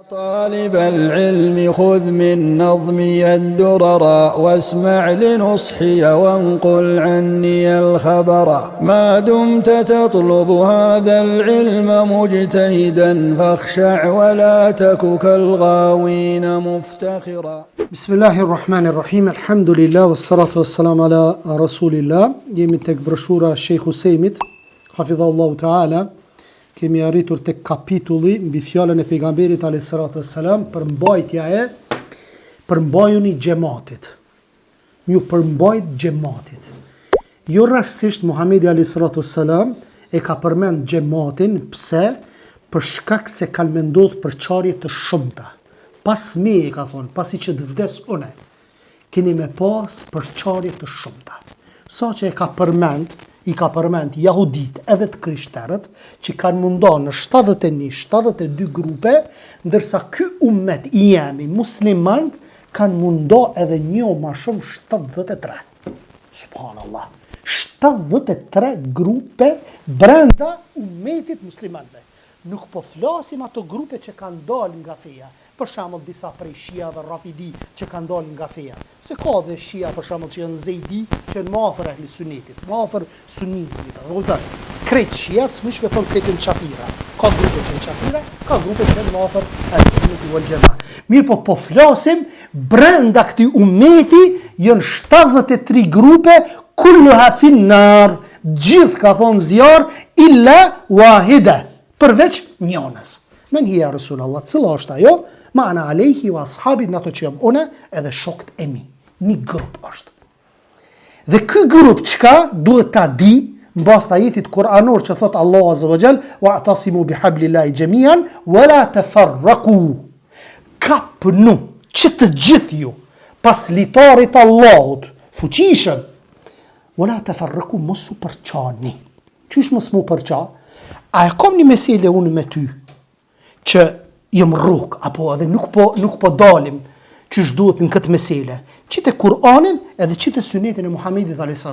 طالب العلم خذ من نظمي الدرر واسمع لنصحي وانقل عني الخبر ما دمت تطلب هذا العلم مجتهدا فاخشع ولا تك كالغاوين مفتخرا. بسم الله الرحمن الرحيم الحمد لله والصلاة والسلام على رسول الله. Jemi tek broshura Sheikh Usemit, hafidhahullahu ta'ala. Kemi arritur tek kapitulli mbi fjalën e pejgamberit alayhis salatu wassalam për mbajtja e përmbajuni xhamatit. Ju përmbajt xhamatit. Jo rastësisht Muhamedi alayhis salatu wassalam e ka përmend xhamatin pse? Për shkak se kanë ndodhur përçarje të shumta. Pas me e ka thonë, pasi që të vdes une, keni me pas përçarje të shumta. Sa që i ka përmend jahudit edhe të krishterët që kanë mundohë në 71-72 grupe, ndërsa ky ummet i jemi muslimant kanë mundohë edhe një ma shumë 73. Subhanallah. 73 grupe brenda ummetit muslimanve. Nuk po flasim ato grupe që kanë dalë nga feja. Për shembull disa prej shiave rafidi që kanë dalë nga feja. Se ka dhe shia për shembull që janë zejdi, që janë më afër ehli sunnetit, më afër sunizmit. Krejt shiat s'mush me thon krejt në qafira. Ka grupe që janë qafira, ka grupe që janë më afër ehli sunnetit wal jamaa. Mirë po flasim brenda këtij ummeti janë 73 grupe kulluha fin nar. Gjithë ka thonë zjarr illa wahida. Përveç njënës. Men hija Rasulullah, cila është ajo? Ma ana alejhi wa ashabi, në ato që jam une edhe shokt e mi. Një grup është. Dhe ky grup qka duhet ta di, në bas të ajetit kuranor që thot Allah azza wa jall, wa atasimu bihablillahi jamian, wa la tafarraku. Kapnu, që të gjithë ju, pas litarit Allahut, fuqishëm, wa la tafarraku mos u përçani. Qysh mos mu përqa? A e kom një mesele unë me ty, që jem rrug, apo edhe nuk po dalim, që shduhet në këtë mesele. Qite Kur'anin edhe qite sunetin e Muhamedit a.s.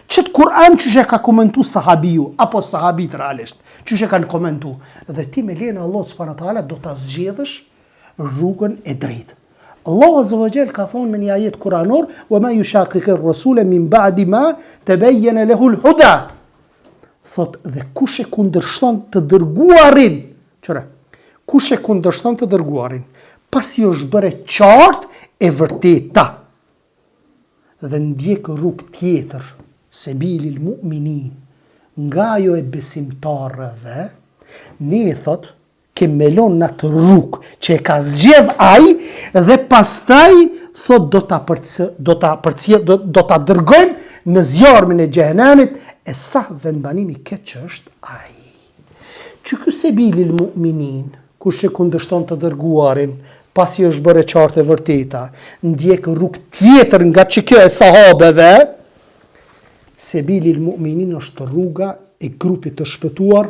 Qite Kur'an që ka komentu sahabiju, apo sahabit realisht, që kanë komentu. Dhe ti me lene Allah s.w.t. do të zgjedhësh rrugën e drejtë. Allah azza wa jall ka thonë me një ajet kuranor, wa ma yushaqiqir rasula min ba'di ma tabayyana lahu al-huda. Thot, dhe kush e kundërshton të dërguarin, kush e kundërshton të dërguarin, pasi është bërë qartë e vërteta, dhe ndjek rrugë tjetër, sebilil mu'minin, nga ajo e besimtarëve, ne e thot, ke melon në të rrugë që e ka zgjedh ai, dhe pastaj, thot, do ta dërgojmë në zjarmin e xhehenamit, e sa vendbanimi këtë që është ai. Që ky sebilil mu'minin, kush e kundërshton të dërguarin, pasi është bërë qartë e vërteta, ndjek rrugë tjetër nga që kjo e sahabeve, sebilil mu'minin është rruga e grupit të shpëtuar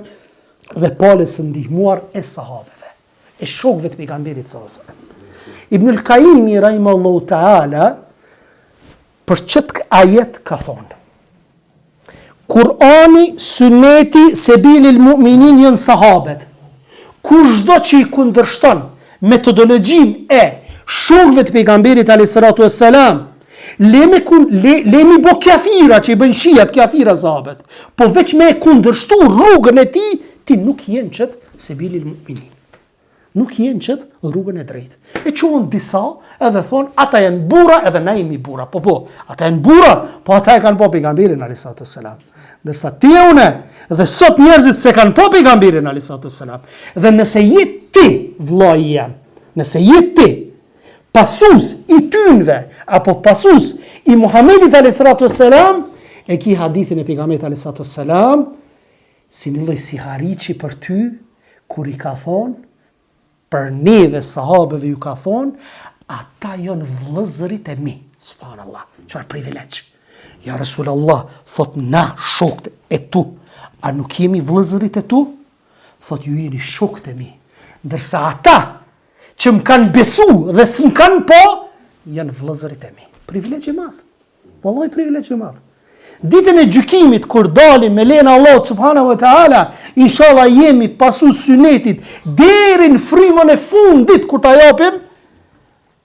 dhe palës së ndihmuar e sahabeve, e shokëve të pejgamberit sallallahu alajhi wasallam. Ibn al-Qayyim rahimahullahu ta'ala për çet ajet ka thonë: Kur'ani, sunneti, sebilil mu'minin janë sahabet. Kushdo që i kundërshton metodologjin e shokëve të pejgamberit alayhis salatu wassalam, lemi bo kafira që i bën shiat kafira sahabet, po veç me e kundërshtu rrugën e tij, ti nuk jenë qëtë sebilil mu'minin. Nuk jenë qëtë rrugën e drejtë. E qohën disa edhe thonë, ata janë bura edhe na jemi bura. Po, ata janë bura, po ata e kanë po pejgamberin alayhis salatu wassalam. Ndërsa ti e une, dhe sot njerëzit se kanë po pejgamberin alayhis salatu wassalam. Dhe nëse jetë ti, vllai jam, nëse jetë ti, pasus i tynve, apo pasus i Muhamedit alayhis salatu wassalam, e ki hadithin e pejgamberit alayhis salatu wassalam, si një lloj sihariçi për ty, kur i ka thonë, për neve sahabeve ju ka thonë, ata janë vëllezërit e mi. Subhanallah, çfarë privilegj. Ja Rasulullah, thot na shokët e tu, a nuk jemi vëllezërit e tu? Thot ju jeni shokët e mi. Ndërsa ata që më kanë besu dhe s'më kanë po, janë vëllezërit e mi. Privilegj i madh. Wallahi privilegj i madh. Ditën e gjykimit kur dalim me lejen e Allahut subhanahu wa taala, inshallah jemi pasu synetit deri në frymën e fundit kur ta japim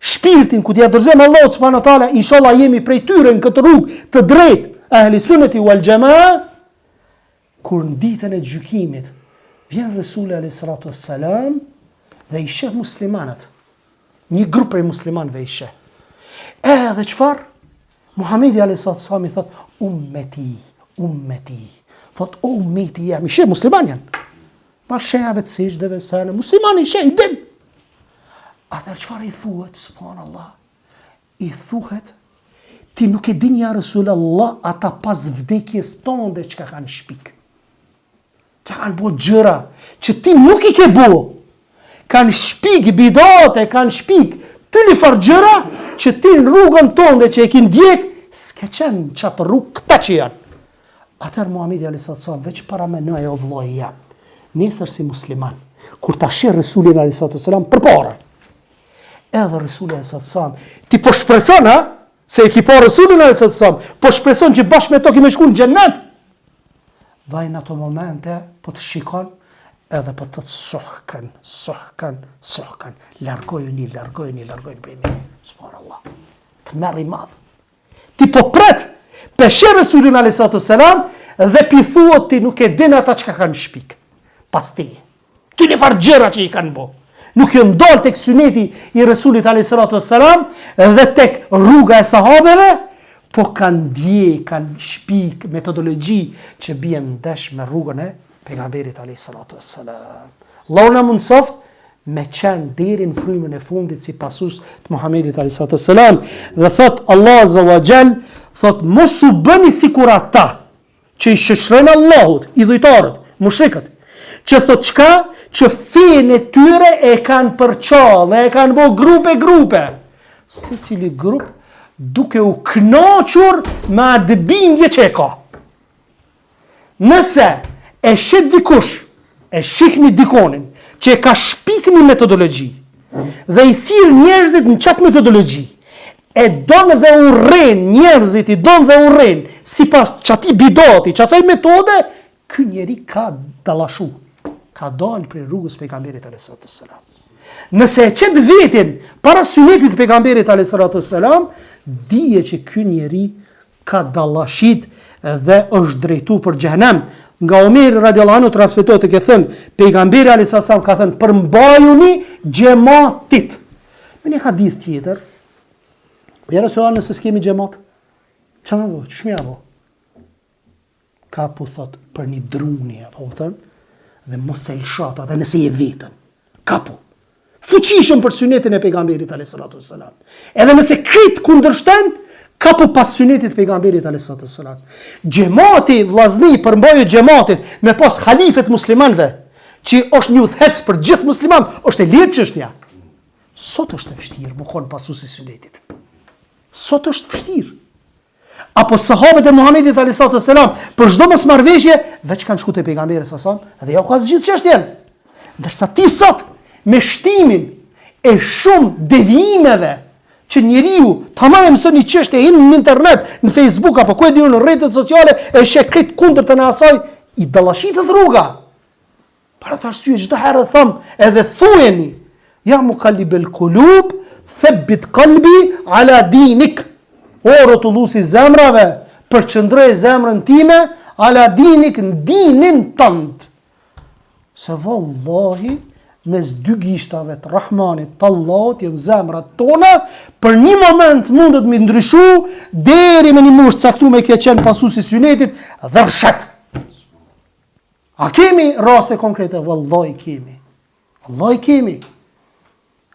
shpirtin, ku t'ia dorëzojmë Allahut subhanahu wa taala, inshallah jemi prej tyre në këtë rrugë të drejtë, ahli sunneti wal jamaa, kur në ditën e gjykimit vjen Resuli alayhi salatu wassalam dhe i sheh muslimanët. Një grup prej muslimanëve i sheh. Edhe çfarë? Muhamedi alayhi salatu wassalam i thot ummeti. Thot ummeti jam, i sheh musliman janë. Pa shehave të sejjdeve sale, muslimani i sheh i din. Atër çfarë i thuhet, subhanallah? I thuhet, ti nuk e din ja Resulallah, ata pas vdekjes tonde çka kanë shpik. Çka kanë bo gjëra që ti nuk i ke bo. Kanë shpik bidate, kanë shpik ty një farë gjëra që ti në rrugën tonde që e kin djek, s'ke qenë qatë rrugë këta që janë. Atër Muhamedi alayhi salatu wassalam veç para menoj o vllai jam. Nesër si musliman, kur ta sheh Resulin alayhi salatu wassalam përpara. Edhe Resuli alayhi salatu wassalam, ti po shpreson se e ki pa Resulin alayhi salatu wassalam, po shpreson që bashkë me to kime shku në xhennet. Dhe në ato momente po të shikon edhe po të sohkan, largojuni prej meje. Subhanallah. Të merr i madh. Ti po pret peshe Resulin alayhi salatu wassalam dhe pi thuot ti nuk e din ata çka kanë shpik. Pas teje. Ty një farë gjëra që i kanë bo. Nuk jë ndalë tek syneti i Resulit alayhi salatu wassalam dhe tek rruga e sahabeve, po kanë dje, kanë shpik, metodologji që bie ndesh me rrugën e pejgamberit alayhi salatu wassalam. Allahu na mundsoft me qenë deri në frymën e fundit si pasus të Muhamedit alayhi salatu wassalam. Dhe thot Allah azza wa jall, thot mos u bëni sikur ata që i shoqërojnë Allahut, idhujtarët, mushrikët, që thot çka? Që fenë e tyre e kanë përçallë dhe e kanë bo grupe. Se cili grup duke u kënaqur me atë bindje që e ka. Nëse e shet dikush, e shihni dikonin që e ka shpik një metodologji dhe i thirr njerëzit në qatë metodologji, e donë dhe urren njerëzit, i donë dhe urren sipas çati bidati, çasaj metode, ky njeri ka dallashu. Ka dalë prej rrugës pejgamberit alayhi salatu wassalam. Nëse e qet vetin para synetit të pejgamberit alayhi salatu wassalam, dije që ky njeri ka dallashit dhe është drejtuar për xhenem. Nga Omer radiallahu anhu transmetohet që thënë pejgamberi alayhi salatu wassalam ka thënë përmbajuni xhamatit. Me një hadith tjetër, ja Resulullah nëse s'kemi xhamat, çfarë më bëj? Ç'më apo? Ka po thot për një druni apo thënë dhe mos e lshata dhe nëse je vetën. Kapu. Fuqishëm për synetin e pejgamberit alayhi salatu wassalam. Edhe nëse krit kundërshton, kapu pas synetit pejgamberit alayhi salatu wassalam. Xhamati vllazni përmbajë xhamatit me pas halifet muslimanëve, që është një udhëhec për gjithë muslimanët, është e lehtë çështja. Sot është e vështirë më kon pasuesi synetit. Sot është vështirë. Apo sahabët e Muhamedit alayhi salatu wassalam për çdo mosmarrveshje veç kanë shku te pejgamberi sallallahu alaihi wasallam dhe ja ka zgjidhur çështjen. Ndërsa ti sot me shtimin e shumë devijimeve që njeriu tamam mëson një çështje në internet, në Facebook apo ku e diun në rrjetet sociale e shekrit kundërtën e asaj i dallashitet rruga. Para të arsye çdo herë them edhe thuheni ja muqallibel qulub thabbit qalbi ala dinik. O rotullusi zemrave, përqëndroj zemrën time, ala dinik në dinin tënd. Se vallahi, mes dy gishtave të Rahmanit, të Allahut, janë zemrat tona, për një moment mundet me ndryshu, deri me një mushtë caktu me ke qenë pasuesi synetit, dhe rrshet. A kemi raste konkrete? Vallahi kemi. Vallahi kemi.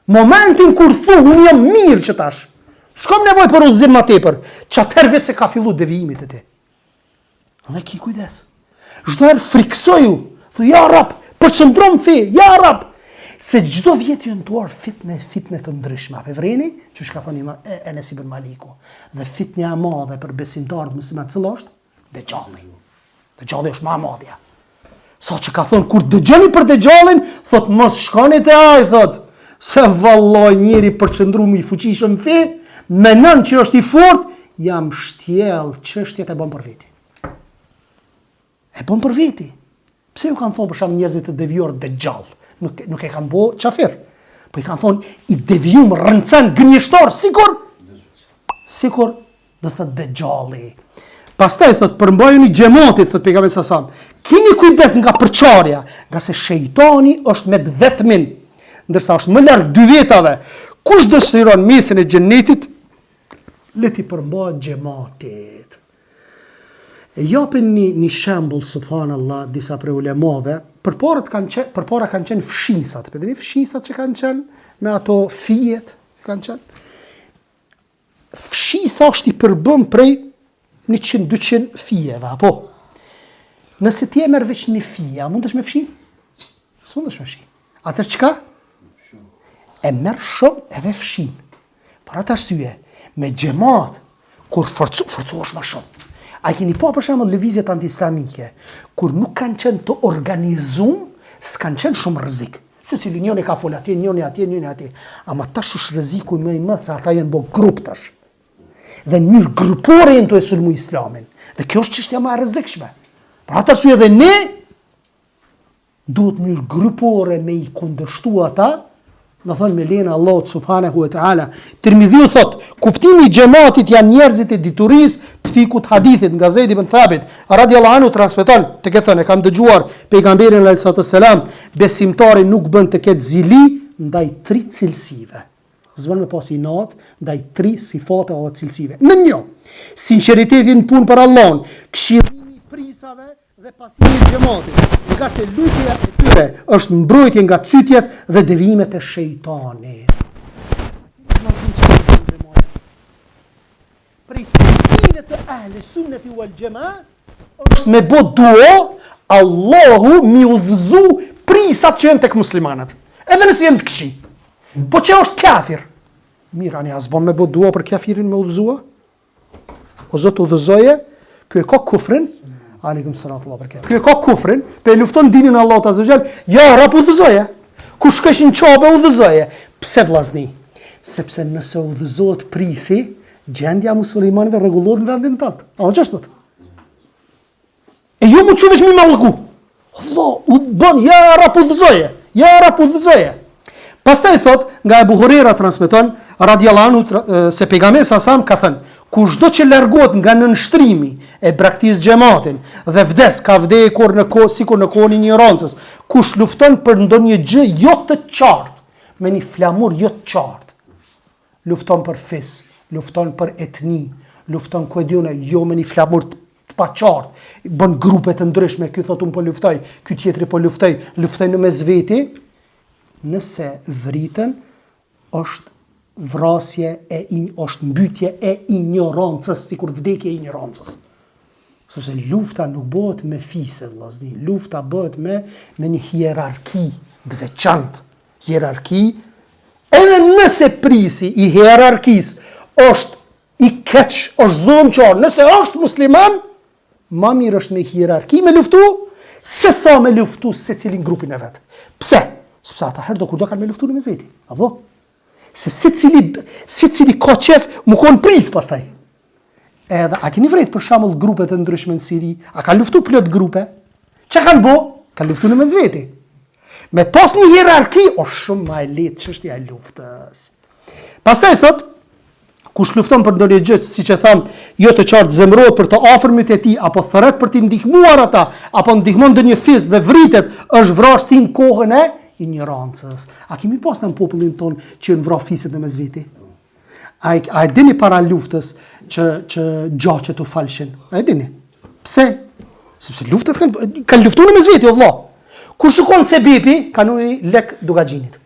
Momentin kur thu, unë jam mirë që tash. S'kam nevoj për udhëzim ma tepër, që atëherë vetë se ka fillu devijimit e ti. Dhe ki kujdes. Çdo herë friksoju, thu ja rab, përqëndron fe, ja rab. Se çdo vjet ju nduar fitne të ndryshme. Apo vreni, që shka thoni Enes ibn Maliku. Dhe fitnja e madhe për besimtarët musliman cila është? Dejjalli. Dejjalli është më e madhja. Sa që ka thonë, kur dëgjoni për Dejjallin, thot mos shkoni te ai, thot. Se valloj njeri përqëndrum i fuqishëm fe, menon që është i fort, jam shtjell çështjet e bën për veti. E bën për veti. Pse ju kanë thonë për shkak njerëzit të devijuar Dejjall? Nuk e kanë bë qafir. Po i kanë thonë i devijum rëncan gënjeshtor, sikur do thot Dejjalli. Pastaj thot përmbajuni xhamatit, thot pejgamberi sa. Kini kujdes nga përçarja, nga se shejtani është me vetmin, ndërsa është më larg dy vetave. Kush dëshiron mesin e xhenetit, le ti përmbahet xhamatit. E japin një shembull, subhanallah, disa prej ulemave, përpara kanë qenë fshisat, përdeni fshisat që kanë qenë, me ato fijet kanë qenë. Fshisa është i përbëm prej 100-200 fijeve, apo? Nëse ti e merr veç një fije, a mundesh me fshi? S'mundesh me fshi. Atër çka? E merr shumë edhe fshin. Për atë arsye, me xhamat, kur forcohesh më shumë. A keni pa për shembull lëvizjet anti-islamike, kur nuk kanë qenë të organizuar, s'kan qenë shumë rrezik. Secili njëri ka fol atje, njëri atje. Ama tash është rreziku më i madh se ata janë bë grup tash. Dhe në mënyrë grupore janë të e sulmu islamin. Dhe kjo është çështja më e rrezikshme. Për atë arsye edhe ne duhet në mënyrë grupore me i kundërshtu ata, në thënë me lena Allah subhanahu wa ta'ala. Tirmidhiu thot, kuptimi i xhamatit janë njerëzit e diturisë të fikut hadithit nga Zeid ibn Thabit, radiallahu anhu transmeton, të këtë thënë, kam dëgjuar pejgamberin alayhi salatu wassalam, besimtari nuk bën të ketë zili ndaj 3 cilësive. Zbën me pas inat ndaj 3 sifate o cilësive. Në një, sinqeritetin punë për Allahun, këshillimi i prisave dhe pasimi i xhamatit, nga se lutja e tyre është mbrojtje nga cytjet dhe devijimet e shejtanit. Prej cilësive të ahli sunneti wal xhamaa është me bë dua Allahu mi udhëzu prisat që janë tek muslimanët. Edhe nëse janë të këqij. Po që është kafir? Mirë, ani asbon me bë dua për kafirin me udhëzua? O Zot udhëzoje, ky e ka kufrin. Aleikum salam Allah barkat. Ky e ka kufrin, pe lufton dinin Allahut azza xal. Ja, rap udhëzoje. Kush ka shin çobe udhëzoje. Pse vllazni? Sepse nëse udhëzohet prisi, gjendja muslimanëve rregullohet në vendin tënd. A u çështë? E ju më çuvesh më mallku. Allah, u bën ja rap udhëzoje. Ja rap udhëzoje. Pastaj thot, nga Ebu Hurera transmeton, radiallahu anhu, se pejgamberi sa ka thënë, kushdo që largohet nga nënshtrimi e braktis xhamatin dhe vdes, ka vdekur sikur në kohën e ignorancës, kush lufton për ndonjë gjë jo të qartë, me një flamur jo të qartë, lufton për fis, lufton për etni, lufton kuedione jo me një flamur të paqartë, bën grupe të ndryshme, ky thot unë po luftoj, ky tjetri po luftoj në mes veti. Nëse vritën, është vrasje është mbytje e ignorancës, sikur vdekje e ignorancës. Sepse lufta nuk bëhet me fise, vllazni, lufta bëhet me një hierarki të veçantë. Hierarki, edhe nëse prisi i hierarkisë është i keq, është zullumçar, nëse është musliman, më mirë është me hierarki me luftu, se sa me luftu secilin grupin e vet. Pse? Sepse ata herë do kanë me luftu në mes veti. Apo? Se secili ka qef më kon pris pastaj. Edhe a keni vret për shembull grupe të ndryshme në Siri, a kanë luftu plot grupe? Çka kanë bë? Kanë luftu në mes veti. Me pas një hierarki është shumë më e lehtë çështja e luftës. Pastaj thot, kush lufton për ndonjë gjë, siç e tham, jo të qartë zemrohet për të afërmit e tij apo thret për të ndihmuar ata, apo ndihmon ndonjë fis dhe vritet, është vrarë si në kohën e ignorancës. A kemi pas në popullin ton që në vra fiset në mes veti? A e dini para luftës që gjaqet u falshin? A e dini? Pse? Sepse luftet kanë luftu në mes veti, o vlla. Kur shikon sebebi, kanuni lek dugaxhinit.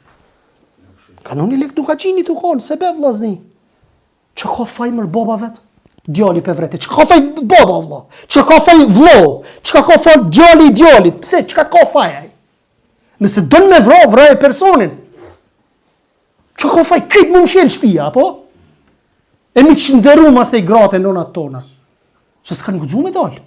Kanuni lek dugaxhinit u kon, sebeb vllazni. Që ka faj mër baba vet? Djali pe vrete. Që ka faj baba, vlla? Që ka faj vlo? Që ka faj djali? Pse? Që ka faj aj? Nëse don me vraj personin. Që ka faj krejt më mshel shpia, apo? E mi që ndëru mas të i gratë e nonat tona. Se s'kanë gudzu me dalë.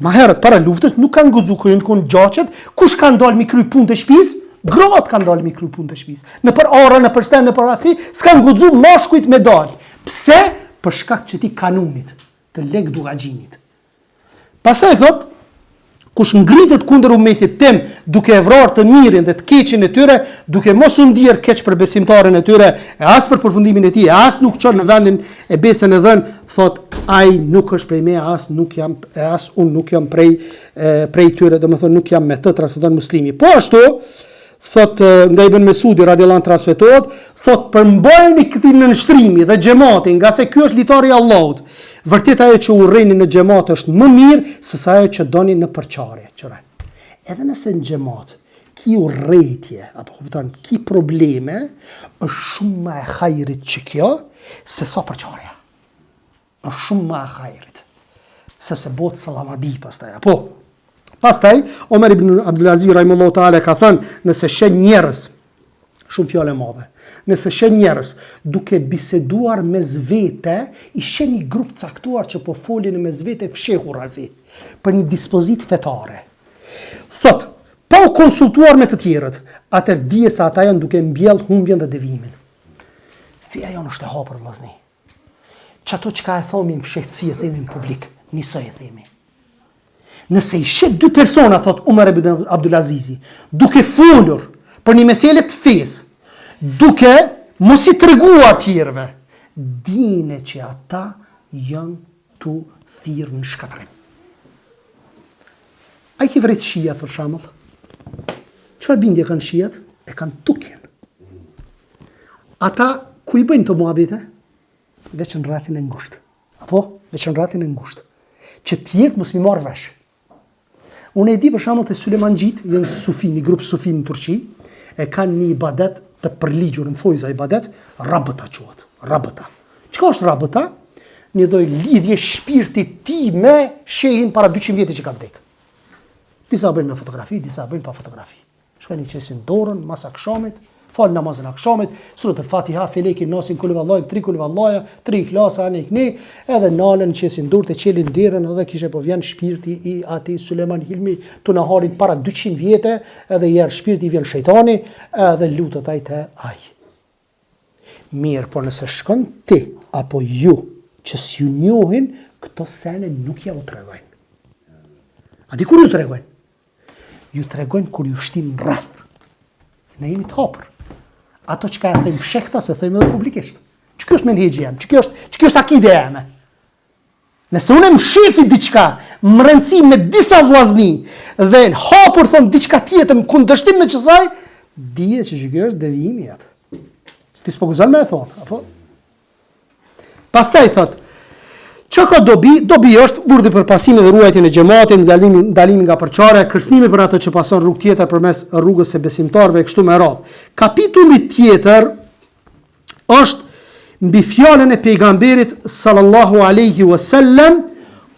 Ma herët, para luftës, nuk kanë gudzu kërën kënë gjaqet, kush kanë dalë mi kry punë të shpis? Gratë kanë dalë mi kry punë të shpis. Në për ara, në për sten, në për asi, s'kanë gudzu mashkujt me dalë. Pse? Për shkak që ti kanunit, të lek dugaxhinit. Pastaj thot, kush ngritet kundër umetit tim, duke e vrarë të mirin dhe të keqin e tyre, duke mos u ndier keq për besimtarën e tyre, e as për përfundimin e tij, as nuk çon në vendin e besën e dhën, thot ai nuk është prej me, as unë nuk jam prej tyre, domethënë nuk jam me të, transmeton Muslimi. Po ashtu thot nga Ibn Mesudi radiallahu anhu transmetohet, thot përmbajeni këtij nënshtrimi dhe xhamatin, nga se ky është litari i Allahut. Vërtet ajo që urreni në xhamat është më mirë se sa ajo që doni në përçarje. Edhe nëse në xhamat ki urrëtie apo kupton, ki probleme, është shumë më e hajrit që kjo se sa përçarja. Është shumë më e hajrit. Sepse bëhet sallamadi pastaj. Apo pastaj Omer ibn Abdulaziz rahimahullahu taala ka thënë, nëse sheh njerëz, shumë fjalë e madhe. Nëse sheh njerëz duke biseduar mes vete, i sheh një grup caktuar që po folin mes vete fshehur razi për një dispozit fetare. Thot, pa u konsultuar me të tjerët, atëherë dije se ata janë duke mbjell humbjen dhe devimin. Feja jonë është e hapur vëllazni. Çato çka e thomi në fshehtësi e themi në publik, nisoj e themi. Nëse i sheh dy persona, thot Umar ibn Abdulazizi, duke folur për një meselë të fesë, duke mos i treguar tjerëve, dine që ata janë të thirrë në shkatrim. A i ke vret shijat për shembull? Çfarë bindje kanë shijat? E kanë tukjen. Ata ku i bëjnë të muhabete? Veç në rrethin e ngushtë. Apo? Veç në rrethin e ngushtë. Që tjerët mos mi marrë vesh. Unë e di për shembull te Sulejman Xhit, janë sufi, një grup sufi në Turqi, e kanë një ibadet të përligjur në thojza ibadet, rabëta quhet. Rabëta. Çka është rabëta? Një lloj lidhje shpirti ti me shehin para 200 vjetë që ka vdek. Disa bëjnë me fotografi, disa bëjnë pa fotografi. Shkojnë i qesin dorën, mas akşamit, falë namazën akşamit, surat al-Fatiha, felekin, nasin, kulli vallahi, 3 kulli vallaja, 3 klasa, anë i këni, edhe nalën qesin dorë të qelin derën, edhe kishe po vjen shpirti i ati Sulejman Hilmi të naharit para 200 vjetë, edhe jërë shpirti vjen shejtani, edhe lutët aj të aj. Mirë, por nëse shkon ti, apo ju, që s'ju njohin, këto sene nuk ja u tregojnë. A di kur ju tregojnë? Ju tregojnë kur ju shtin në rreth. Ne jemi të hapur. Ato që ka e thejmë fshekta, se thejmë edhe publikisht. Që kjo është menhegji jam, që kjo është akide jame. Nëse unë më shefi diçka, më rëndësi me disa vllazni, dhe në hapur thonë diçka tjetër, më kundërshtim me qësaj, dije që kjo është devijimi atë. Së ti s'pokuzon me e thonë, apo? Pastaj thot, që ka dobi? Dobi është urdhri për pasimin dhe ruajtjen e xhamatit, ndalimi nga përçarja, kërcënimi për ato që pason rrugë tjetër përmes rrugës së besimtarëve kështu me radhë. Kapitulli tjetër është mbi fjalën e pejgamberit sallallahu alaihi wasallam,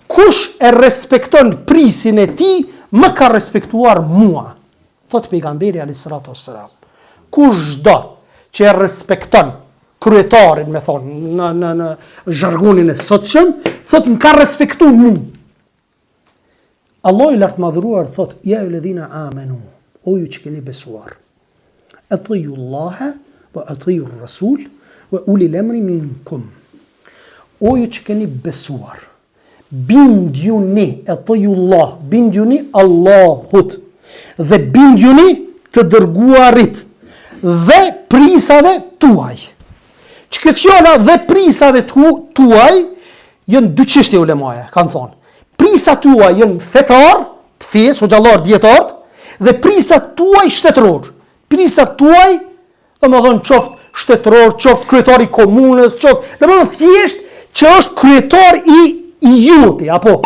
kush e respekton prisin e tij, më ka respektuar mua. Thot pejgamberi alayhi salatu wassalam. Kushdo që e respekton kryetarin, me thonë, në zhargonin e sotshëm, thot më ka respektu mu. Allah i lartë madhruar thot, ja ju ledhina amenu, o ju që keni besuar, atiju Allahe, wa atiju Rasul, wa uli lemri minkum. O ju që keni besuar, bindjuni, atiju Allah, bindjuni Allahut, dhe bindjuni të dërguarit, dhe prisave tuaj. Që këtë fjala dhe prisave tuaj jënë dy çështje ulemaja, kanë thonë. Prisa tuaj jënë fetar, të fesë, o gjallar djetartë, dhe prisa tuaj shtetëror. Prisa tuaj, dhe më thonë qoftë shtetëror, qoftë kryetari komunës, qoftë, dhe më thonë thjesht që është kryetar i juti, apo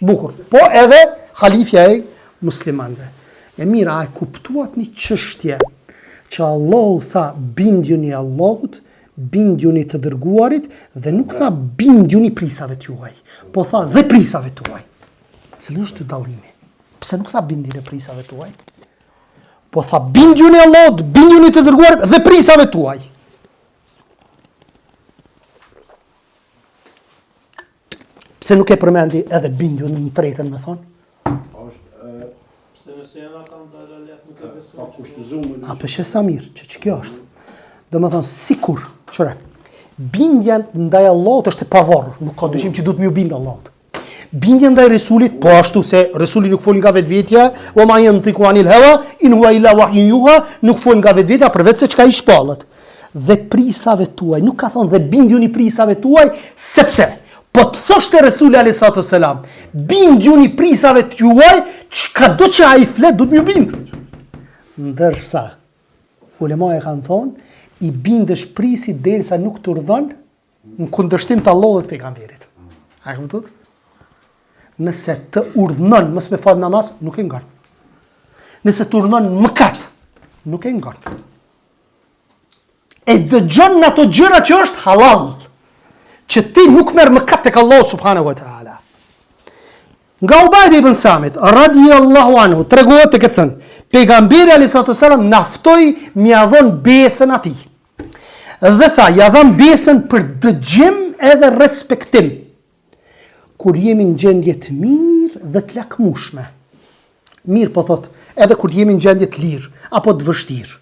bukur. Po edhe halifja e muslimanve. E mira, a e kuptuat një çështje që Allahu tha bindjuni Allahut, bindjuni të dërguarit, dhe nuk tha bindjuni prisave tuaj, po tha dhe prisave tuaj. Cili është të dallimi? Pse nuk tha bindjuni prisave tuaj? Po tha bindjuni Allahut, bindjuni të dërguarit dhe prisave tuaj. Pse nuk e përmendi edhe bindjuni në tretën, me thonë? A peshe sa mirë, që kjo është? Do më thonë, sikur, qëre, bindja ndaj Allahut është e pavarur, nuk ka dyshim që duhet më ju bindë Allahut. Bindja ndaj Resulit, po ashtu se Resuli nuk fol nga vetvetja, wa ma yantiqu anil hawa in huwa illa wahyun yuha, nuk fol nga vetvetja përveç se çka i shpallet. Dhe prisave tuaj, nuk ka thonë dhe bindjuni prisave tuaj, sepse po të thoshte Resuli alayhi salatu wassalam, bindjuni prisave tuaj, çka do që ai flet do të më bind. Ndërsa ulema e kanë thonë, i bindesh prisit derisa nuk të urdhon në kundërshtim të Allahut dhe pejgamberit. A e kuptuat? Nëse të urdhënon mos me fal namaz, nuk e ngan. Nëse të urdhënon mëkat, nuk e ngan. E dëgjon në ato gjëra që është halal, që ti nuk merr mëkat tek Allahu subhanahu wa taala. Nga Ubajdi ibn Samit, radiyallahu anhu, treguohet të këtë thënë, pejgamberi alayhi salatu wasalam naftoi m'ia dhon besën atij. Dhe tha, ja dham besën për dëgjim edhe respektim. Kur jemi në gjendje të mirë dhe të lakmueshme. Mirë po thot, edhe kur jemi në gjendje të lirë apo të vështirë.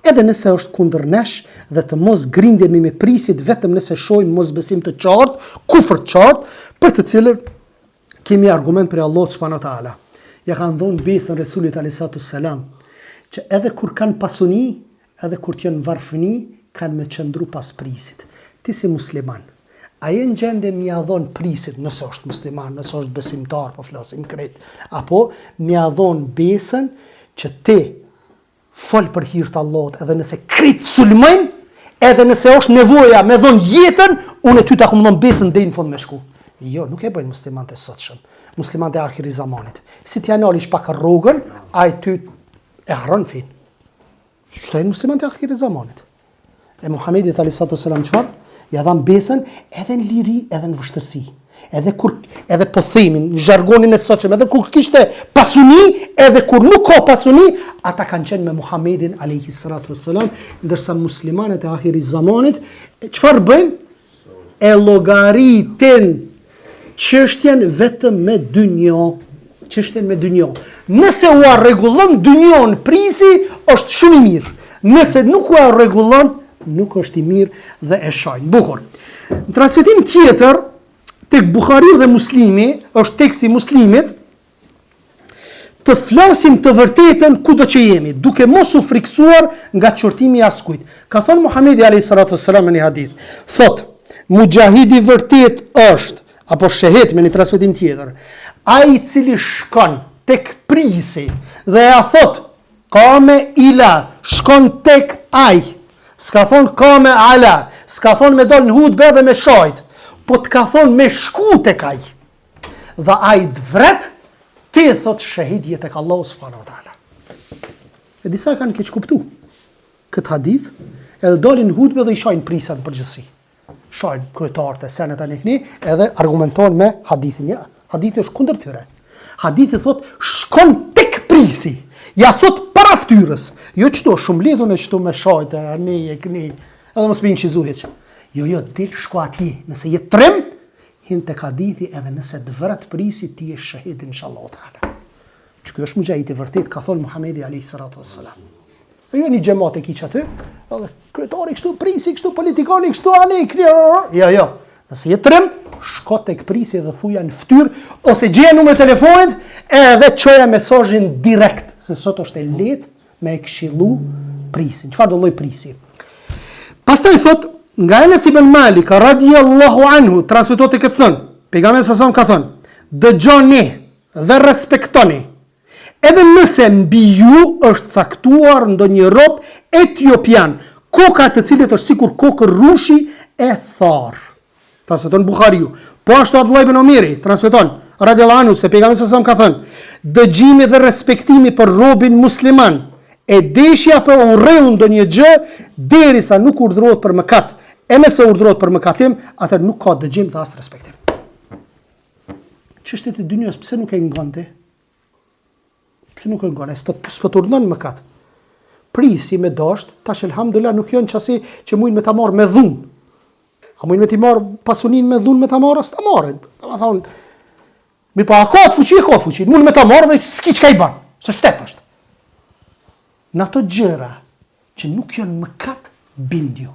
Edhe nëse është kundër nesh dhe të mos grindemi me prisit vetëm nëse shohim mosbesim të qartë, kufër të qartë, për të cilën kemi argument për Allah subhanahu wa taala. Ja kanë dhënë besën Resulit alayhi salatu wassalam, që edhe kur kanë pasuni, edhe kur të janë varfëni, kanë me qëndru pas prisit. Ti si musliman, a je në gjendje m'ia dhon prisit, nëse është musliman, nëse është besimtar, po flasim krejt, apo m'ia dhon besën që ti fol për hir të Allahut, edhe nëse krejt sulmojnë, edhe nëse është nevoja me dhon jetën, unë ty ta kumdon besën deri në fund me shku. Jo, nuk e bëjnë muslimanët e sotshëm, muslimanët e akhiri zamanit. Si ti analish pak rrugën, ai ty e harron fen. Shtojnë muslimanët e akhiri zamanit. E Muhamedit alayhi salatu wasalam çfarë? Ja dhan besën edhe në liri, edhe në vështirësi. Edhe po themin në jargonin e sotshëm, edhe kur kishte pasuni, edhe kur nuk ka pasuni, ata kanë qenë me Muhamedin alayhi salatu wasalam, ndërsa muslimanët e akhiri zamanit çfarë bëjnë? E llogaritin çështjen vetëm me dynjë. Çështjen me dynjë. Nëse u rregullon dynjon, prisi është shumë i mirë. Nëse nuk u rregullon, nuk është i mirë dhe e shajnë. Bukur. Në transmetim tjetër, tek Buhariu dhe Muslimi, është teksti Muslimit, të flasim të vërtetën kudo që jemi, duke mos u friksuar nga çortimi i askujt. Ka thënë Muhamedi alayhi salatu wassalam në një hadith, thot, mujahidi vërtet është, apo shehet me një transmetim tjetër, ai i cili shkon tek prisi dhe ja thot, kame ila, shkon tek ai. S'ka thonë ka me ala, s'ka thonë me dol në hutbe dhe me shajt, po t'ka thonë me shku tek ai. Dhe ai të vret, ti thot shahidje tek Allahu subhanahu wa taala. E disa kanë keq kuptu këtë hadith, edhe dolin në hutbe dhe i shajnë prisat në përgjithësi. Shajnë kryetarët e senet tani këni, edhe argumenton me hadithin. Ja, hadithi është kundër tyre. Hadithi thot shkon tek prisi. Ja thot para ftyrës. Jo çto shumë lidhun e çto me shajtë, ne e këni. Edhe mos pinë qizuhet. Jo, del shko atje. Nëse je trem, hin tek hadithi edhe nëse të vret prisi ti je shahid inshallah taala. Çka është mujahid i vërtet, ka thënë Muhamedi alayhi salatu wassalam. Jo një xhamat e kiç aty, edhe kryetari kështu prisi, kështu politikani kështu ani. Jo. Nëse je trem, shko tek prisi dhe thuja në fytyrë ose gjeja numrin e telefonit edhe çoja mesazhin direkt, se sot është e lehtë me e këshillu prisin. Çfarë do lloj prisi? Pastaj thot nga Enes ibn Malik radiyallahu anhu, transmetohet këtë thënë, pejgamberi sa ka thënë, dëgjoni dhe respektoni. Edhe nëse mbi ju është caktuar ndonjë rob etiopian, koka të cilit është sikur kokë rrushi e tharë. Transmeton Buhariu. Po ashtu Abdullah ibn Omeri transmeton radhiyallahu anhu se pejgamberi sa ka thënë, dëgjimi dhe respektimi për robin musliman e deshja për urreu ndonjë gjë derisa nuk urdhërohet për mëkat. E nëse urdhërohet për mëkatim, atë nuk ka dëgjim dhe as respektim. Çështjet e dynjës pse nuk e ngonte? Pse nuk e ngon? S'po të urdhënon mëkat. Prisi me dasht, tash elhamdulillah nuk janë çasi që mujnë me ta marr me dhunë. A mujnë me ti marr pasunin me dhunë me ta marr, as ta marrin. Domethënë, mi pa ka fuqi, mund me ta marr dhe s'ki çka i bën. Se shtet është. Në ato gjëra që nuk janë mëkat, bindju.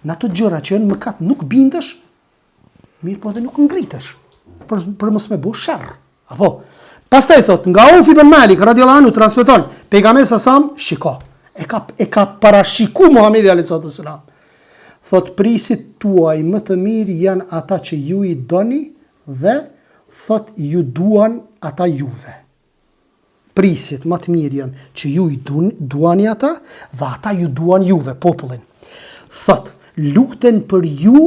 Në ato gjëra që janë mëkat nuk bindesh, mirë po dhe nuk ngritesh. për mos me bu sherr. Apo pastaj thot, nga Auf ibn Malik radhiyallahu anhu transmeton, pejgamberi sa shiko. E ka parashiku Muhamedi alayhi salam. Thot, prisit tuaj më të mirë janë ata që ju i doni dhe thot ju duan ata juve. Prisit më të mirë janë që ju i duani ata dhe ata ju duan juve, popullin. Thot, luten për ju,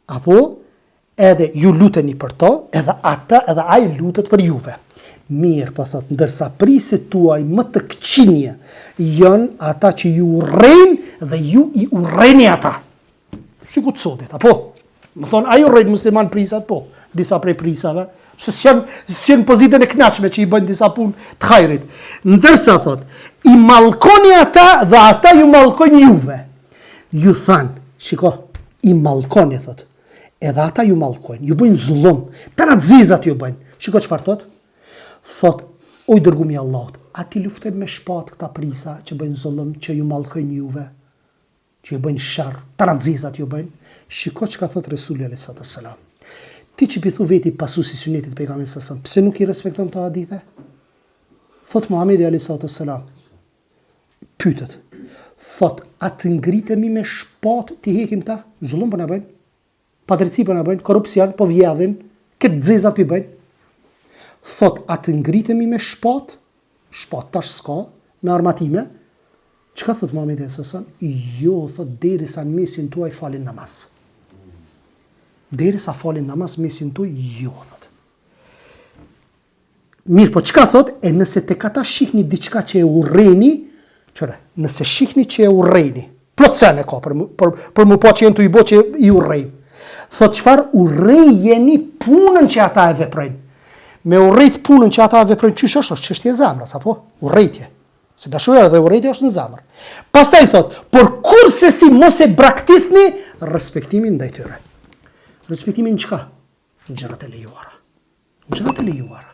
apo edhe ju luteni për to, edhe ai lutet për juve. Mirë, po thot, ndërsa prisit tuaj më të këqinje janë ata që ju urrejnë dhe ju i urrejni ata. Si ku të sotit, apo? Më thonë, a ju urrejnë musliman prisat, po, disa prej prisave, se s'janë pozitën e knaqme që i bëjnë disa punë të hajrit. Ndërsa, thot, i mallkoni ata dhe ata ju mallkojnë juve. Ju thanë, shiko, i mallkoni, thot, edhe ata ju mallkojnë, ju bëjnë zullum, të zizat ju bëjnë. Shiko çfarë thot? Thot, oj dërgumi Allahut, a ti luftoj me shpat këta prisa që bëjnë zullum, që ju mallkojnë juve, që ju bëjnë sharr, të zizat ju bëjnë. Shiko që ka thot Resuli alayhi salam. Ti që pithu veti pasuesi sunetit pejgamberit sallallahu alaihi wasallam, pse nuk i respekton të hadithe? Thot Muhamedi alayhi salam, pyetët, thot, a të ngritemi me shpat ti hekim ta? Zullum po na bëjnë, padrejti po na bëjnë, korrupsion po vjedhin, këtë zizat pi bëjnë. Thot, a të ngritemi me shpat tash s'ka, me armatime, çka thot Muhamedi s.a.s. Jo, thot, derisa në mesin tuaj falin namaz. Derisa falin namaz, mesin tuaj, jo, thot. Mirë, po çka thot, e nëse tek ata shihni diçka që e urreni, nëse shihni që e urreni, plotsen e ka për më po që jenë të i bo që i urrejnë. Thot, çfarë urrejeni punën që ata e veprejnë. Me urrejt punën që ata veprojnë, çysh është çështje zemrës, apo? Urrejtje. Se dashuria dhe urrejtja është në zemër. Pastaj thot, por kurse si mos e braktisni respektimin ndaj tyre. Respektimin çka? Në gjërat e lejuara. Në gjërat e lejuara.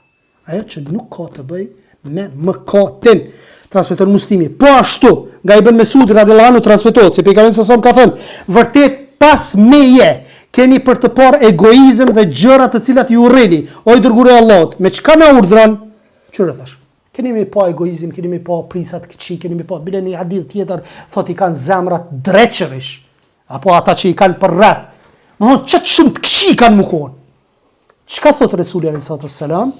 Ajo që nuk ka të bëj me mëkatin. Transmeton Muslimi. Po ashtu, nga Ibn Mesud radhiyallahu anhu transmetohet se pejgamberi sa ka thënë, vërtet pas meje keni për të parë egoizëm dhe gjëra të cilat ju urreni. O i dërguari i Allahut, me çka na urdhron? Çfarë thash? Keni me pa egoizëm, keni me pa prisat këqij, keni me pa bile një hadith tjetër, thotë i kanë zemrat dreqërish, apo ata që i kanë për rreth. Çat shumë të këqij kanë mukon. Çka thot Resuli alayhi salam?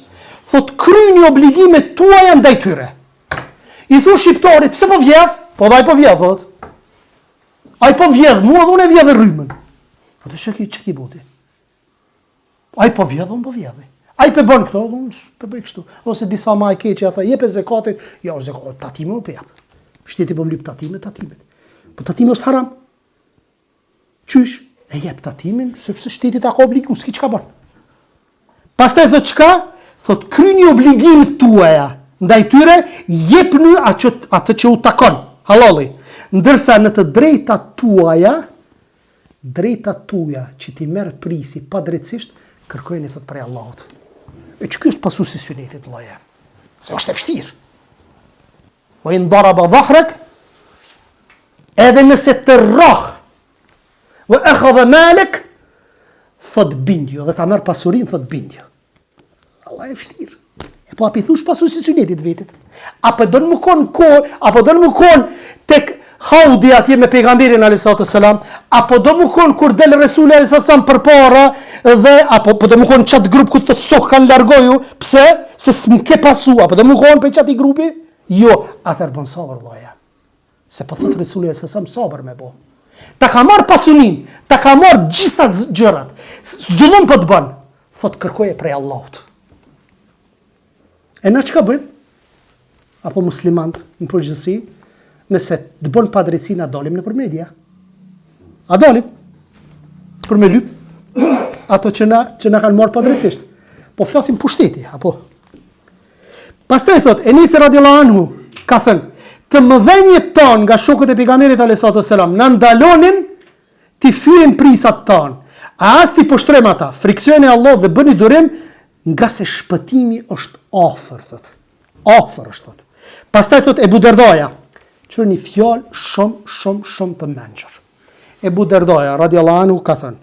Thot, kryeni obligimet tuaja ndaj tyre. I thu shqiptarit, pse po vjedh? Po dhe ai po vjedh, thot. Ai po vjedh, mua dhe unë e vjedh rrymën. Po të shëki, që ki boti? Ai po vjedh, unë po vjedh. Ai pe bën këto, unë pe bëj kështu. Ose disa ma e keqe, ata jepe zekatin, ja, tatime më pe jap. Shteti po mlip tatimet. Po tatime është haram. Qysh? E jep tatimin, sepse shteti ta ka obligu, s'ki çka bën. Pastaj thot çka? Thot, kryeni obligimet tuaja ndaj tyre, jepni atë që u takon, halali. Ndërsa në të drejtat tuaja që ti merr prisi pa drejtësisht, kërkojeni thot prej Allahut. E që kjo është pasuesi sunetit vëllaja. Se është e vështirë. O in daraba dhahrak, edhe nëse të rrah, vë akhadha malak, thot bindjo, dhe ta merr pasurinë thot bindjo. Allah e vështirë. E po api thush pasuesi sunetit vetit. Apo do në më konë kohë, apo do në më konë tek haudi atje me pejgamberin alayhi salam, apo do më konë kur del Resuli alayhi salam përpara dhe apo do më konë çat grup ku të sok kanë largoju, pse? Se s'mke pasu, apo do më konë pe çati grupi? Jo, atër bën sabër vllaja. Se po thot Resuli alayhi salam sabër me bo. Ta ka marr pasunin, ta ka marr gjitha gjërat. Zullum po të bën. Thot kërkoje prej Allahut. E na çka bëjmë? Apo muslimant në përgjithësi, nëse të bën padrejtësi na dalim nëpër media. A dalim? Për me lyp ato që na kanë marrë padrejtësisht. Po flasim pushteti, apo. Pastaj thot Enis radhiyallahu anhu ka thënë, të mëdhenjët tan nga shokët e pejgamberit alayhi salam na ndalonin ti fyejm prisat tan. A as ti poshtrem ata, friksioni Allah dhe bëni durim, nga se shpëtimi është afër, thot. Afër është, thot. Pastaj thot Ebu Derdaja, që një fjalë shumë të mençur. Ebu Derdaja radhiyallahu anhu ka thënë,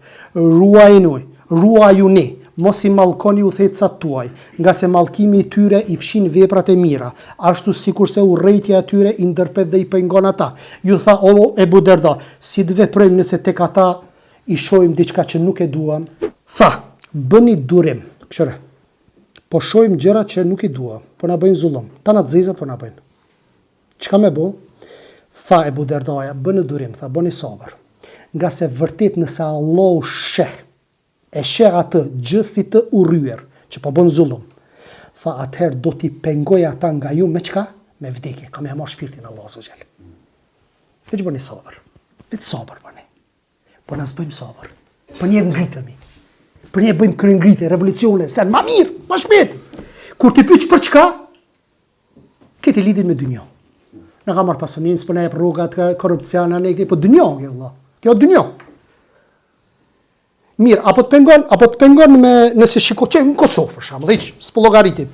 ruajuni mos i mallkoni udhëheqësat tuaj, nga se mallkimi I tyre I fshin veprat e mira, ashtu sikurse urrejtja e tyre I ndërpret dhe I pengon ata. Ju tha o Ebu Derda, si të veprojmë nëse tek ata I shohim diçka që nuk e duam? Tha, bëni durim. Këshire, po shohim gjërat që nuk I duam, po na bëjnë zullum. Tanat zezat po na bëjnë. Çka me bo? Tha Ebu Derdaja, bëni durim, tha, bëni sabër. Nga se vërtet nëse Allah e sheh atë gjë si të urryer, që po bën zullum, tha atëherë do t'i pengoj ata nga ju me çka? Me vdekje, kam ja marrë shpirtin Allah azza xal. Veç bëni sabër. Veç sabër bëni. Po na bëjmë sabër. Po një ngritemi. Po një bëjmë kryengritje, revolucione, sen ma mirë, ma shpejt. Kur ti pyet për çka? Këtë lidhin me dynjë. Në ka marrë pasunin, s'po na jep rrugat, korrupsiona, po dynjë kjo vëlla. Kjo dynjë. Mirë, apo të pengon me nëse shiko që në Kosovë për shembull, hiç s'po llogaritim.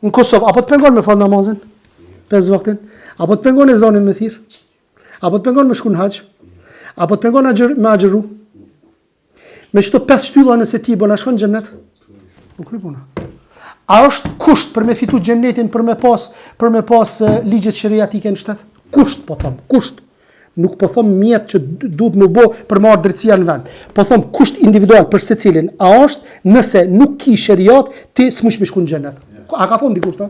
Në Kosovë apo të pengon me fal namazin 5 vaktin, apo të pengon e zonin me thirr, apo të pengon me shku në haxh, apo të pengon me agjëru. Me çto 5 shtylla nëse ti bën shkon në xhennet. Nuk kry puna. A është kusht për me fitu xhennetin për me pas ligjet sheriatike në shtet? Kusht, po them, kusht. Nuk po them mjet që duhet më bë për marrë drejtësia në vend. Po them kusht individual për secilin. A është nëse nuk ki sheriat, ti s'mush me shku në xhennet. A ka thonë dikush ta?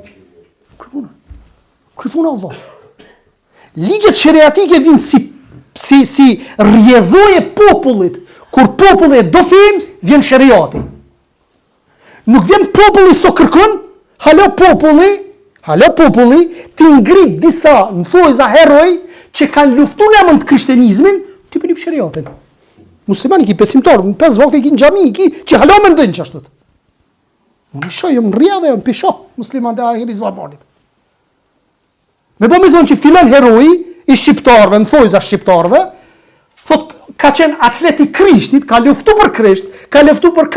Kry puna. Kry puna Allah. Ligjet sheriatike vijnë si rrjedhoje popullit. Kur populli do fin, vjen sheriati. Nuk vjen populli so kërkon, halo populli, ti ngrit disa në thojza heroj që kanë luftu në emën të krishtenizmin, ti për një sheriatin. Muslimani ki pesimtar, 5 vakte ki në gjami, ki që halo me ndënë që ashtët. Unë i shojëm në rrjedhe, në pisho, musliman dhe ahiri zamanit. Me po me thonë që filan heroj I shqiptarve, në thojza shqiptarve, thot ka qenë atlet I Krishtit, ka luftu për Krisht, ka luftu për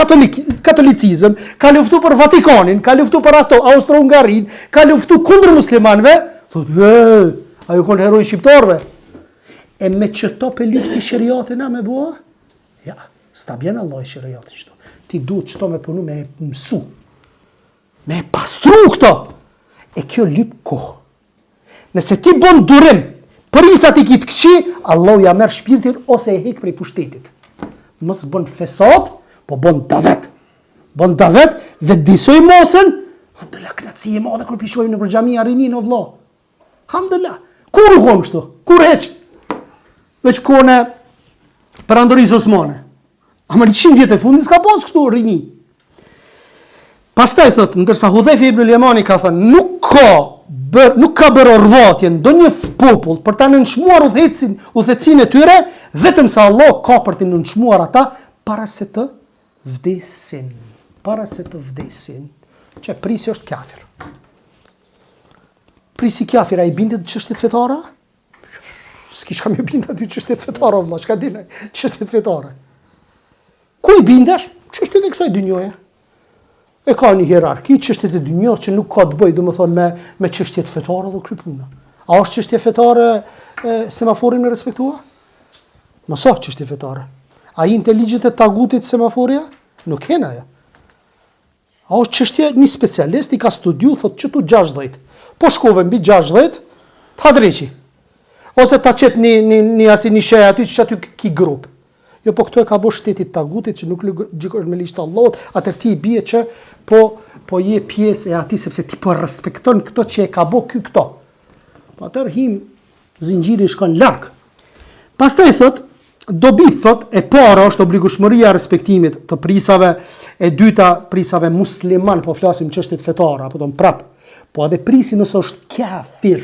katolicizëm, ka luftu për Vatikanin, ka luftu për ato, Austro-Hungarin, ka luftu kundër muslimanve, thot, ajo konë heroj shqiptarve. E me qëto për luft I shëriatin a me bua? Ja, sta bjen Allah I shëriatin qëto. Ti duhet qëto me punu me mësu, me pastru këto. E kjo lyp kohë. Nëse ti bon durim, përisa ti kitë këqi, Allah ja merë shpirtin ose e hek prej pushtetit. Mos bën fesat, po bën davet. Bën davet, vetëdisoj mosën, hamdullah, knatësi e madhe kur pishojmë në përgjami arinin o vla. Hamdullah. Kur u konë kështu? Kur heq? Veç kone për Andoris Osmane. Ama 100 vjetë e fundin s'ka pas kështu rini. Pastaj thot, ndërsa Hudhaifa ibn al-Yamani ka thënë, nuk ka bërë orvatje në ndonjë popull për ta nënçmuar udhëhecin e tyre, vetëm se Allah ka për të nënçmuar ata para se të vdesin. Para se të vdesin. Që prisi është kafir. Prisi kafir, a I bindet çështjet fetare? S'kish kam bindet aty çështjet fetare, vëlla, çka dinaj, çështjet fetare. Ku I bindesh? Çështjet e kësaj dynjoje. E ka një hierarki, çështjet e dynjos që nuk ka të bëjë, domethënë me çështjet fetare dhe krypuna. A është çështje fetare semaforin me respektua? Mos është çështje fetare. A I në ligjet e tagutit semaforia? Nuk hen ajo. A është çështje një specialist I ka studiu, thot çtu 60. Po shkove mbi 60, ta dreqi. Ose ta qet një shej aty që aty ki grup. Jo, po këto e ka bo shtetit tagutit që nuk gjikosh me ligjt Allahut, atër ti I bie që po je pjesë e ati sepse ti po respekton këto që e ka bo këto. Po atër him zinxhiri shkon larg. Pastaj thot, dobit thot, e para është obligueshmëria e respektimit të prisave, e dyta prisave musliman, po flasim çështjet fetare, apo don prap. Po edhe prisi nëse është kafir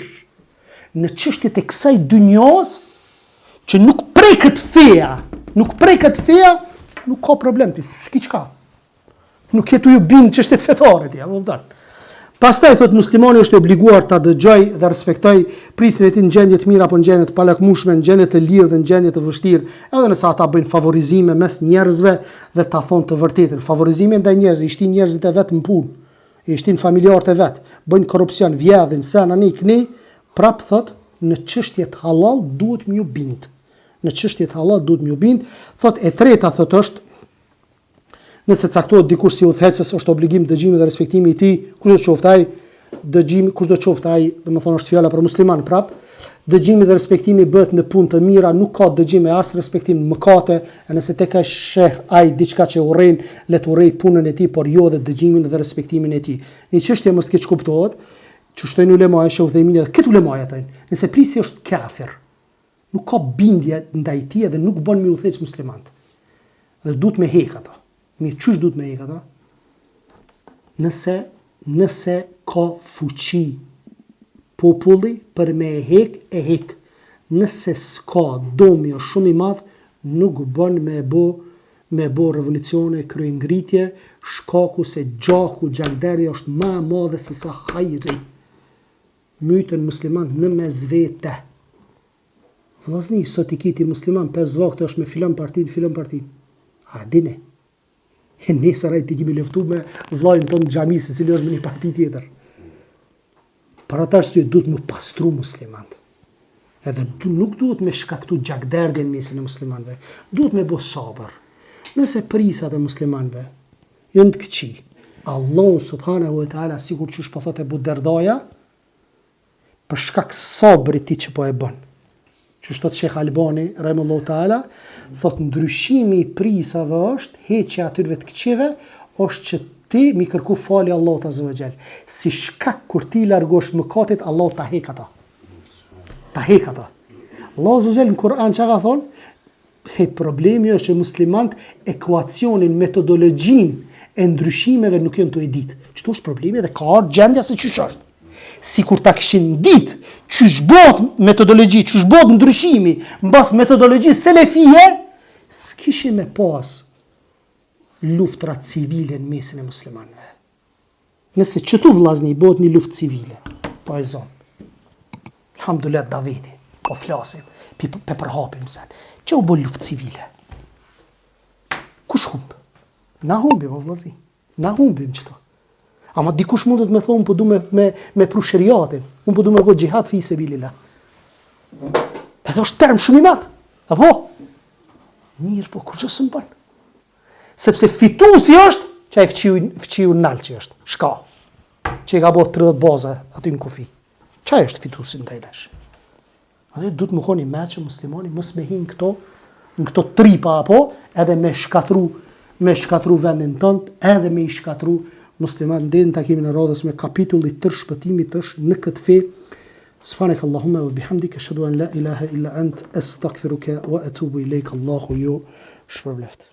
në çështjet e kësaj dynjos që nuk preket feja, nuk ka problem ti, s'ki çka. Nuk jetu ju bind çështjet fetare ti, apo kupton. Pastaj thot muslimani është obliguar ta dëgjoj dhe respektoj prisin e tij në gjendje të mira apo në gjendje të palakmueshme, në gjendje të lirë dhe në gjendje të vështirë, edhe nëse ata bëjnë favorizime mes njerëzve dhe ta thonë të vërtetën. Favorizime ndaj njerëzve, I shtin njerëzit e vet në punë, I shtin familjarët e vet, bëjnë korrupsion, vjedhin, sen ani kni, prap thot në çështjet halal duhet m'ju bind. Në çështjet halal duhet m'ju bind. Thot e treta thot është Nëse caktohet dikush si udhëheqës, është obligim dëgjimi dhe respektimi i tij, kush do të qoftë ai, dëgjimi kush do të qoftë ai, domethënë është fjala për musliman prap. Dëgjimi dhe respektimi bëhet në punë të mira, nuk ka dëgjim e as respektim në mëkate, e nëse tek ka sheh ai diçka që urren, le të urrej punën e tij, por jo dhe dëgjimin dhe respektimin e tij. Një çështje mos të keq kuptohet, që shtojnë ulema e Sheikh dhe këtë ulema e thënë, nëse prisi është kafir, nuk ka bindje ndaj tij dhe nuk bën me udhëheq muslimant. Dhe duhet me hek ata. Mirë, çysh duhet me hek ata? Nëse ka fuqi populli për me e hek. Nëse s'ka domi është shumë i madh, nuk bën me bo revolucione, kryengritje, shkaku se gjaku gjagderi është më e madhe se sa hajri. Mytën musliman në mes vete. Vllazni, sot i kiti musliman 5 vakte është me filan partin. A dini? E nesër ai ti kemi luftu me vllajën tonë në xhami se cili është me një parti tjetër. Për ata arsye duhet më pastru muslimant. Edhe nuk duhet me shkaktu gjakderdje në mesin e muslimanëve. Duhet me bo sabër. Nëse prisat e muslimanëve janë të këqij, Allahu subhanahu wa taala sikur që po thotë Abu Derdaja, për shkak sabrit ti që po e bën. Që shtot Sheikh Albani, rahimahullahu taala, thot ndryshimi i prisave është heqja atyre të këqive, është që ti mi kërku falje Allahut azza wa jall. Si shkak kur ti largosh mëkatit, Allah ta hek ata. Allah azza wa jall në Kur'an çka ka thonë? Problemi është që muslimant ekuacionin, metodologjinë e ndryshimeve nuk janë të e ditë. Çto është problemi dhe ka ardhur gjendja se çysh është. Si kur ta kishin ditë çysh bëhet metodologji, çysh bëhet ndryshimi mbas metodologjisë selefie, s'kishin me pas luftra civile në mesin e muslimanëve. Nëse çtu vllazni bëhet një luftë civile, po e zon. Alhamdulillah Davidi, po flasim, pe përhapim sen. Që u bë luftë civile? Kush humb? Na humbim o vllazni. Na humbim çto. Ama dikush mundet me thonë, po du me pru shëriatin, unë po du me go gjihad fi se bilillah. Edhe është term shumë i madh. Apo? Mirë, po kur që së më bënë? Sepse fitusi është, që e fqiu nalë që është, shka. Që i ka bo 30 baza aty në kufi. Qa është fitusi në tajlesh? A dhe du të më koni me që muslimani, mës me hin në këto tripa apo, edhe me shkatru vendin tënd, edhe me i shkatru musliman. Dhe në takimin e radhës me kapitullit tërë shpëtimit është në këtë fe. Subhanak Allahumma wa bihamdika ashhadu an la ilaha illa ant astaghfiruka wa atubu ilayk. Allahu ju shpërbleft.